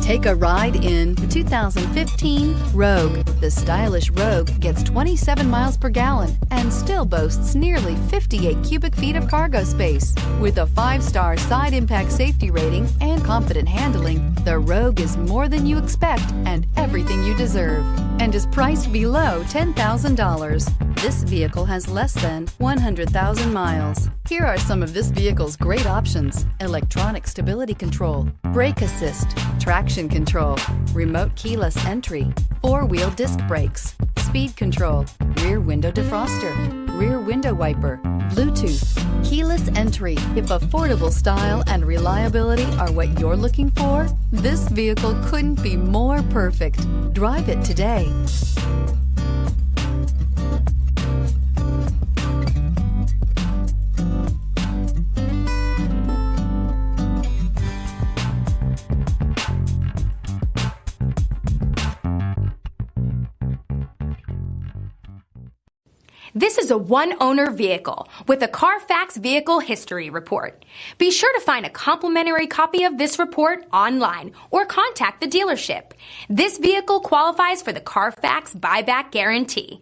Take a ride in the 2015 Rogue. The stylish Rogue gets 27 miles per gallon and still boasts nearly 58 cubic feet of cargo space. With a 5-star side impact safety rating and confident handling, the Rogue is more than you expect and everything you deserve, and is priced below $10,000. This vehicle has less than 100,000 miles. Here are some of this vehicle's great options: electronic stability control, brake assist, traction control, remote keyless entry, 4-wheel disc brakes, speed control, rear window defroster, rear window wiper, Bluetooth, keyless entry. If affordable style and reliability are what you're looking for, this vehicle couldn't be more perfect. Drive it today. This is a one-owner vehicle with a CARFAX Vehicle History Report. Be sure to find a complimentary copy of this report online or contact the dealership. This vehicle qualifies for the CARFAX Buyback Guarantee.